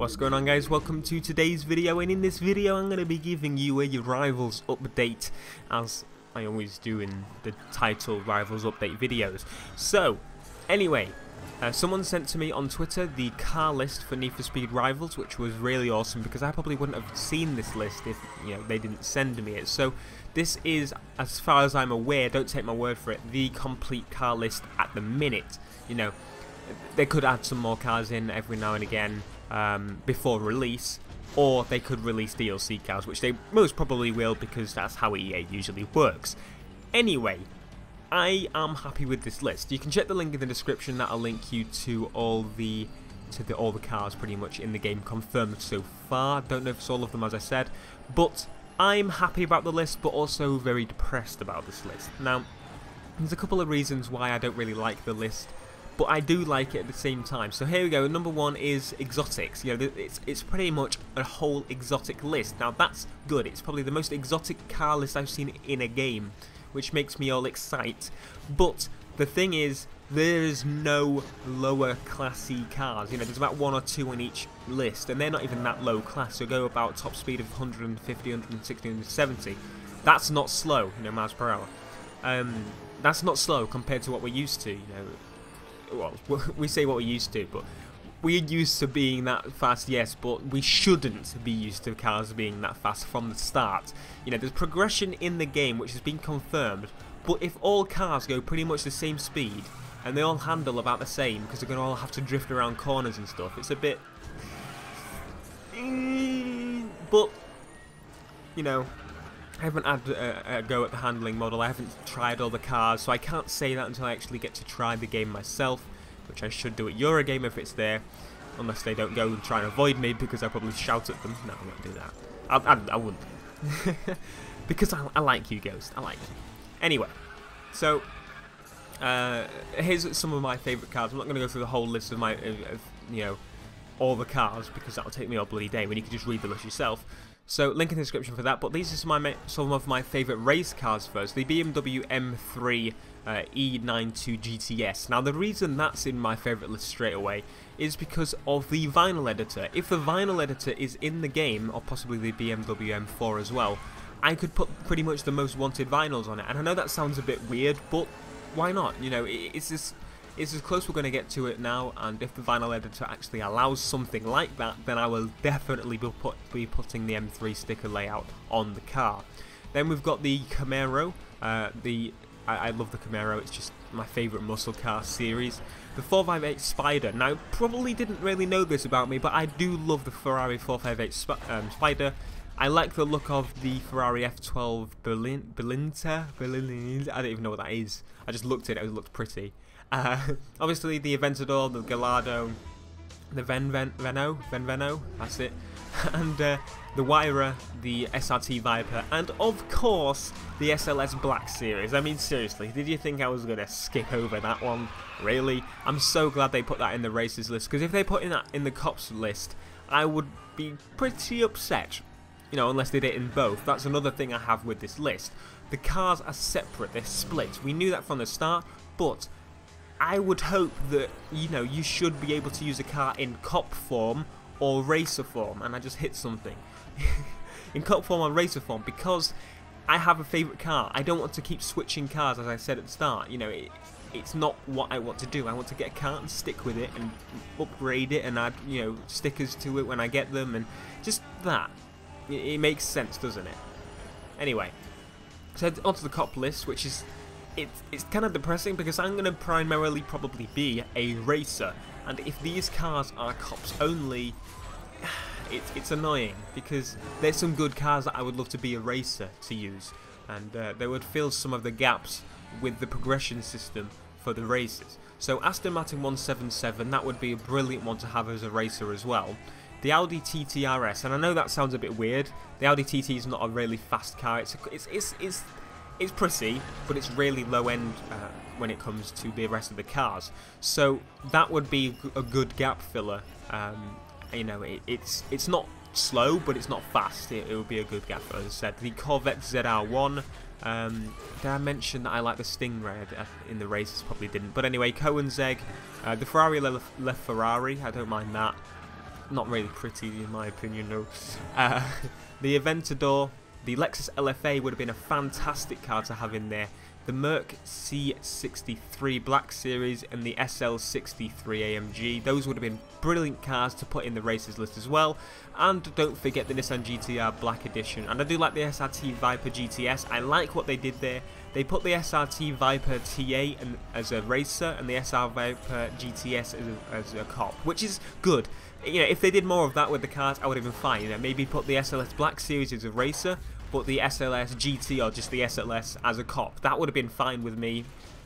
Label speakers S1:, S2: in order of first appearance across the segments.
S1: What's going on, guys? Welcome to today's video, and in this video I'm going to be giving you a Rivals update, as I always do in the title Rivals update videos. So anyway, someone sent to me on Twitter the car list for Need for Speed Rivals, which was really awesome because I probably wouldn't have seen this list if they didn't send me it. So this is, as far as I'm aware, don't take my word for it, the complete car list at the minute. They could add some more cars in every now and again before release, or they could release DLC cars, which they most probably will because that's how EA usually works. Anyway, I am happy with this list. You can check the link in the description. That'll link you to all the cars pretty much in the game confirmed so far. Don't know if it's all of them, as I said, but I'm happy about the list, but also very depressed about this list. Now, there's a couple of reasons why I don't really like the list, but I do like it at the same time. So here we go. Number one is exotics. It's pretty much a whole exotic list. Now that's good. It's probably the most exotic car list I've seen in a game, which makes me all excited. But the thing is, there's no lower classy cars. There's about one or two in each list, and they're not even that low class. So go about top speed of 150, 160, 170. That's not slow, miles per hour. That's not slow compared to what we're used to. Well, we say what we're used to, but we're used to being that fast, yes, but we shouldn't be used to cars being that fast from the start. There's progression in the game which has been confirmed, but if all cars go pretty much the same speed and they all handle about the same, because they're going to all have to drift around corners and stuff, it's a bit... But, I haven't had a go at the handling model. I haven't tried all the cars, so I can't say that until I actually get to try the game myself, which I should do at Eurogame if it's there, unless they don't go and try and avoid me because I'll probably shout at them. No, I won't do that. I wouldn't. Because I like you, Ghost. I like you. Anyway, so here's some of my favourite cars. I'm not going to go through the whole list of all the cars, because that'll take me all bloody day when you can just read the list yourself. So link in the description for that, but these are some of my favourite race cars first. The BMW M3 E92 GTS. Now the reason that's in my favourite list straight away is because of the vinyl editor. If the vinyl editor is in the game, or possibly the BMW M4 as well, I could put pretty much the most wanted vinyls on it. And I know that sounds a bit weird, but why not? It's as close we're going to get to it now, and if the vinyl editor actually allows something like that, then I will definitely be putting the M3 sticker layout on the car. Then we've got the Camaro. I love the Camaro, it's just my favourite muscle car series. The 458 Spider. Now, probably didn't really know this about me, but I do love the Ferrari 458 Spider. I like the look of the Ferrari F12 Berlinta. I don't even know what that is. I just looked at it, it looked pretty. Obviously the Aventador, the Gallardo, the Venveno, that's it, and the Wyra, the SRT Viper, and of course the SLS Black Series. I mean, seriously, did you think I was going to skip over that one? Really? I'm so glad they put that in the races list, because if they put that in the cops list, I would be pretty upset. Unless they did it in both. That's another thing I have with this list. The cars are separate, they're split. We knew that from the start, but I would hope that, you should be able to use a car in cop form or racer form, and I just hit something. In cop form or racer form, because I have a favourite car. I don't want to keep switching cars, as I said at the start. It's not what I want to do. I want to get a car and stick with it and upgrade it and add, stickers to it when I get them, and just that. It makes sense, doesn't it? Anyway, so onto the cop list, which is... It's kind of depressing because I'm going to primarily probably be a racer, and if these cars are cops only, it's annoying because there's some good cars that I would love to be a racer to use, and they would fill some of the gaps with the progression system for the races. So Aston Martin 177, that would be a brilliant one to have as a racer as well. The Audi TT RS, and I know that sounds a bit weird. The Audi TT is not a really fast car. It's pretty, but it's really low end when it comes to the rest of the cars. So that would be a good gap filler. It's not slow, but it's not fast. It would be a good gap filler, as I said. The Corvette ZR1. Did I mention that I like the Stingray in the races? Probably didn't. But anyway, Koenigsegg. The Ferrari LaFerrari. I don't mind that. not really pretty in my opinion, no. The Aventador, the Lexus LFA would have been a fantastic car to have in there. The Merc C63 Black Series and the SL63 AMG, those would have been brilliant cars to put in the races list as well. And don't forget the Nissan GTR Black Edition. And I do like the SRT Viper GTS. I like what they did there. They put the SRT Viper TA as a racer and the SR Viper GTS as a cop, which is good. You know, if they did more of that with the cars, I would have been fine. You know, maybe put the SLS Black Series as a racer, but the SLS GT or just the SLS as a cop. That would have been fine with me.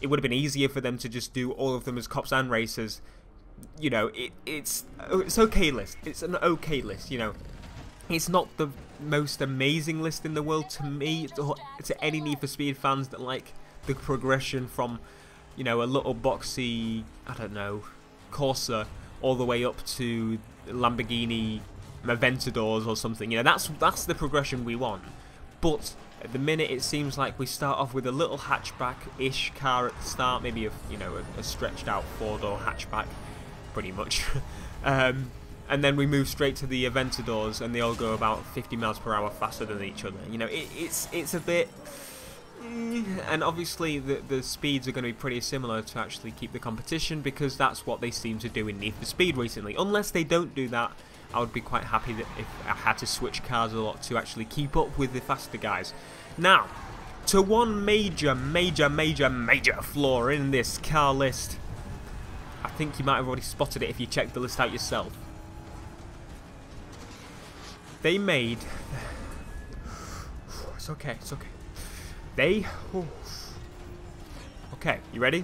S1: It would have been easier for them to just do all of them as cops and racers. You know, it's okay list. It's an okay list, you know. It's not the most amazing list in the world to me, to any Need for Speed fans that like the progression from, you know, a little boxy, I don't know, Corsa all the way up to Lamborghini Aventadors or something. You know, that's the progression we want. But at the minute, it seems like we start off with a little hatchback-ish car at the start, maybe a stretched-out four-door hatchback, pretty much. And then we move straight to the Aventadors, and they all go about 50 miles per hour faster than each other. You know, it's a bit. And obviously the speeds are going to be pretty similar to actually keep the competition, because that's what they seem to do in Need for Speed recently. Unless they don't do that, I would be quite happy that if I had to switch cars a lot to actually keep up with the faster guys. Now, to one major flaw in this car list. I think you might have already spotted it if you checked the list out yourself. They made... It's okay, it's okay. Okay, you ready?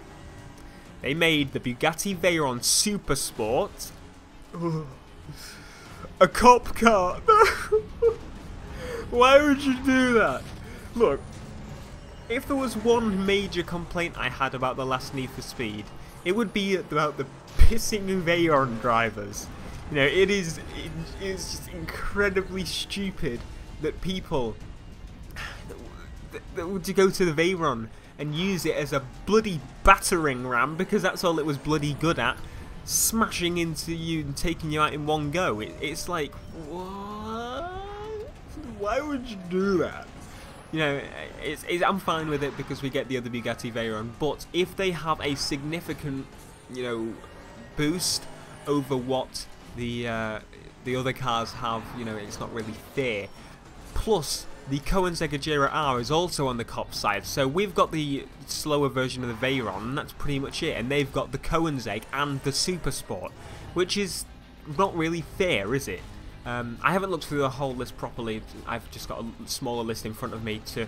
S1: They made the Bugatti Veyron Super Sport a cop car. Why would you do that? Look, if there was one major complaint I had about the last Need for Speed, it would be about the pissing Veyron drivers. You know, it's just incredibly stupid that people that would go to the Veyron and use it as a bloody battering ram, because that's all it was bloody good at, smashing into you and taking you out in one go. It's like, what? Why would you do that? You know, I'm fine with it because we get the other Bugatti Veyron, but if they have a significant, you know, boost over what the other cars have, you know, it's not really fair. Plus, the Koenigsegg Agera R is also on the cop side, so we've got the slower version of the Veyron, and that's pretty much it. And they've got the Koenigsegg and the Super Sport, which is not really fair, is it? I haven't looked through the whole list properly. I've just got a smaller list in front of me to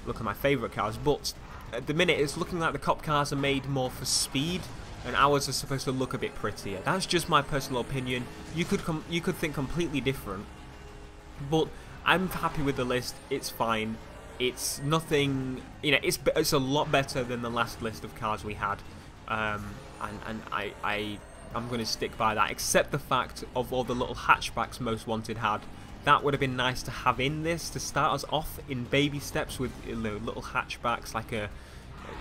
S1: look at my favourite cars, but at the minute it's looking like the cop cars are made more for speed, and ours are supposed to look a bit prettier. That's just my personal opinion. You could think completely different, but I'm happy with the list. It's fine. It's nothing, you know, it's a lot better than the last list of cars we had, and I'm going to stick by that, except the fact of all the little hatchbacks Most Wanted had. That would have been nice to have in this to start us off in baby steps with, you know, little hatchbacks like a,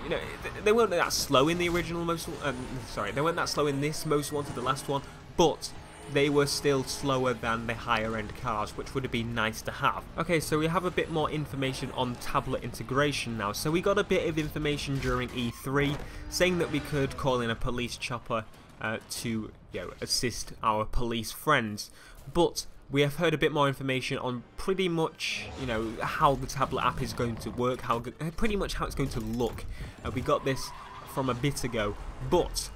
S1: you know, they weren't that slow in the original they weren't that slow in this Most Wanted, the last one, but they were still slower than the higher end cars, which would have been nice to have. Okay, so we have a bit more information on tablet integration now. So we got a bit of information during E3 saying that we could call in a police chopper to, you know, assist our police friends, but we have heard a bit more information on pretty much, you know, how the tablet app is going to work, pretty much how it's going to look. We got this from a bit ago, but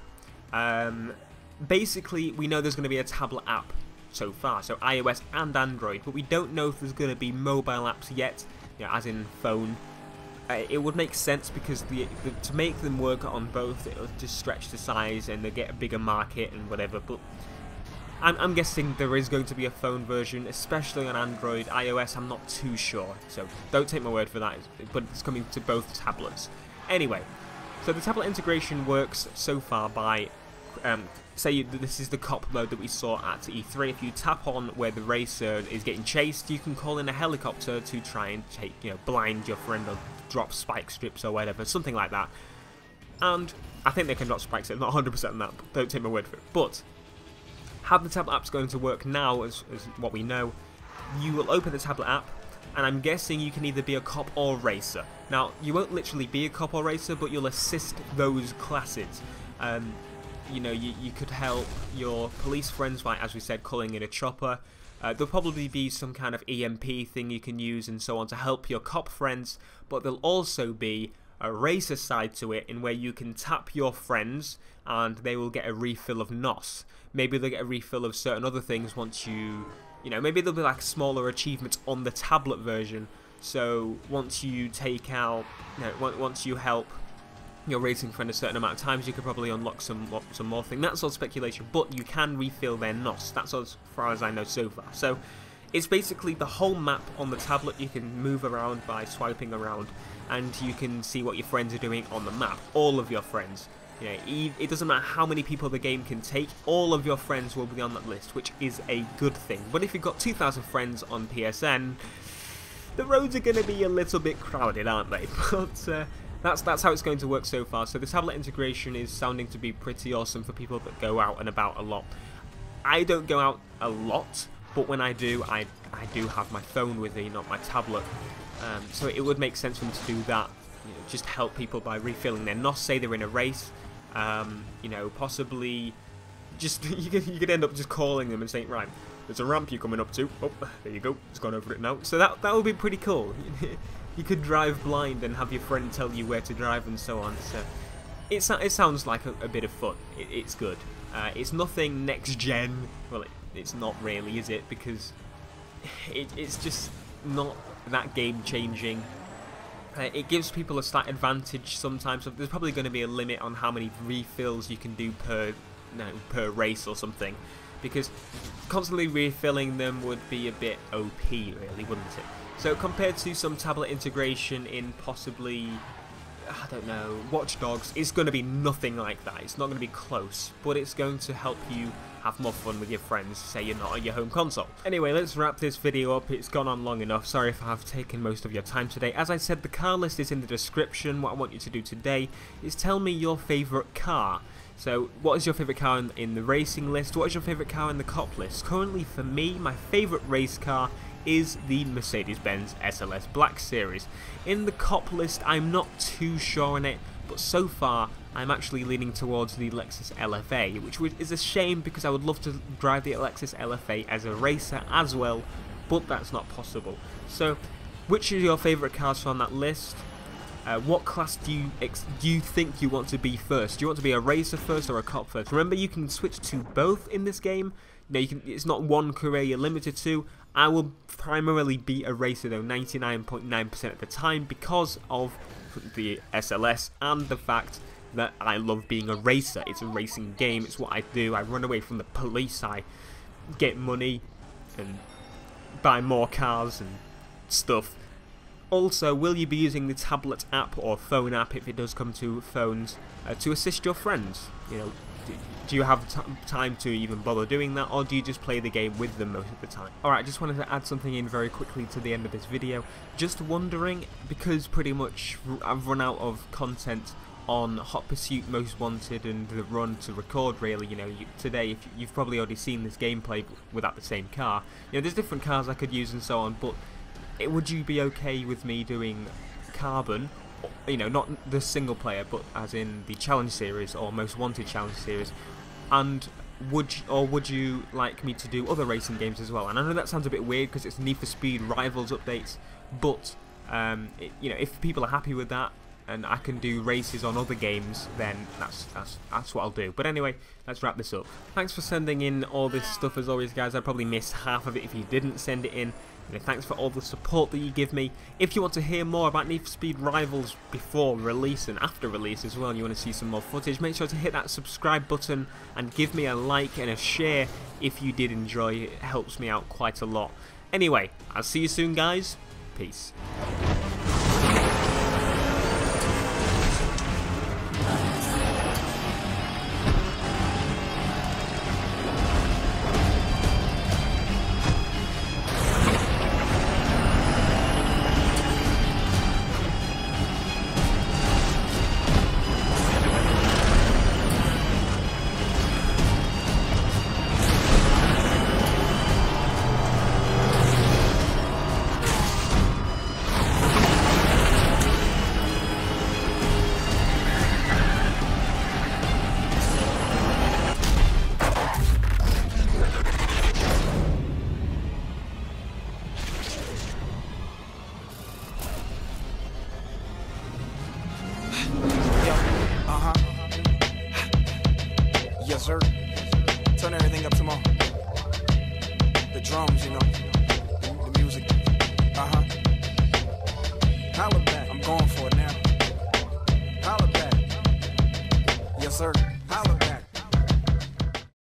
S1: basically we know there's going to be a tablet app so far, so iOS and Android, but we don't know if there's going to be mobile apps yet, you know, as in phone. It would make sense because to make them work on both, it'll just stretch the size and they get a bigger market and whatever, but I'm guessing there is going to be a phone version, especially on Android. iOS, I'm not too sure, so don't take my word for that, but it's coming to both tablets. Anyway, so the tablet integration works so far by, say this is the cop mode that we saw at E3. If you tap on where the racer is getting chased, you can call in a helicopter to try and take, you know, blind your friend or drop spike strips or whatever, something like that. And I think they can drop spikes. I'm not 100% on that, but don't take my word for it. But how the tablet app's going to work now, as what we know, you will open the tablet app, and I'm guessing you can either be a cop or racer. Now, you won't literally be a cop or racer, but you'll assist those classes. You know, you could help your police friends by, as we said, calling in a chopper. There'll probably be some kind of EMP thing you can use and so on to help your cop friends, but there'll also be a racer side to it in where you can tap your friends and they will get a refill of NOS. Maybe they'll get a refill of certain other things once you know, maybe there'll be like smaller achievements on the tablet version. So once you take out, once you help your racing friend a certain amount of times, you could probably unlock some more things. That's all speculation, but you can refill their NOS. That's as far as I know so far. So it's basically the whole map on the tablet. You can move around by swiping around, and you can see what your friends are doing on the map. All of your friends. You know, it doesn't matter how many people the game can take, all of your friends will be on that list, which is a good thing. But if you've got 2,000 friends on PSN, the roads are going to be a little bit crowded, aren't they? But that's how it's going to work so far. So the tablet integration is sounding to be pretty awesome for people that go out and about a lot. I don't go out a lot, but when I do, I do have my phone with me, not my tablet. So it would make sense for them to do that. You know, just help people by refilling their NOS. Say they're in a race. You know, possibly just you could end up just calling them and saying, right, there's a ramp you're coming up to. Oh, there you go. It's gone over it now. So that would be pretty cool. You could drive blind and have your friend tell you where to drive and so on. So it sounds like a bit of fun. It's good. It's nothing next gen. Well, it's not really, is it? Because it's just not that game changing. It gives people a slight advantage sometimes. There's probably going to be a limit on how many refills you can do per race or something, because constantly refilling them would be a bit OP, really, wouldn't it? So compared to some tablet integration in possibly, I don't know, Watch Dogs, it's going to be nothing like that. It's not going to be close, but it's going to help you have more fun with your friends, say you're not on your home console. Anyway, let's wrap this video up. It's gone on long enough. Sorry if I have taken most of your time today. As I said, the car list is in the description. What I want you to do today is tell me your favourite car. So, what is your favourite car in the racing list? What is your favourite car in the cop list? Currently, for me, my favourite race car is the Mercedes-Benz SLS Black Series. In the cop list, I'm not too sure on it, but so far, I'm actually leaning towards the Lexus LFA, which is a shame because I would love to drive the Lexus LFA as a racer as well, but that's not possible. So, which are your favourite cars from that list? What class do you think you want to be first? Do you want to be a racer first or a cop first? Remember, you can switch to both in this game. You know, it's not one career you're limited to. I will primarily be a racer though, 99.9% of the time, because of the SLS and the fact that I love being a racer. It's a racing game, it's what I do. I run away from the police, I get money and buy more cars and stuff. Also, will you be using the tablet app or phone app, if it does come to phones, to assist your friends? You know, do you have time to even bother doing that, or do you just play the game with them most of the time? Alright, just wanted to add something in very quickly to the end of this video. Just wondering, because pretty much I've run out of content on Hot Pursuit, Most Wanted, and the run to record, really. You know, today, if you've probably already seen this gameplay without the same car. You know, there's different cars I could use and so on, but would you be okay with me doing Carbon? You know, not the single player, but as in the Challenge series or Most Wanted Challenge series. And would you like me to do other racing games as well? And I know that sounds a bit weird because it's Need for Speed Rivals updates, but you know, if people are happy with that and I can do races on other games, then that's what I'll do. But anyway, let's wrap this up. Thanks for sending in all this stuff as always, guys. I'd probably miss half of it if you didn't send it in. You know, thanks for all the support that you give me. If you want to hear more about Need for Speed Rivals before release and after release as well, you want to see some more footage, make sure to hit that subscribe button and give me a like and a share if you did enjoy. It helps me out quite a lot. Anyway, I'll see you soon, guys. Peace.
S2: sir. Turn everything up tomorrow. The drums, you know.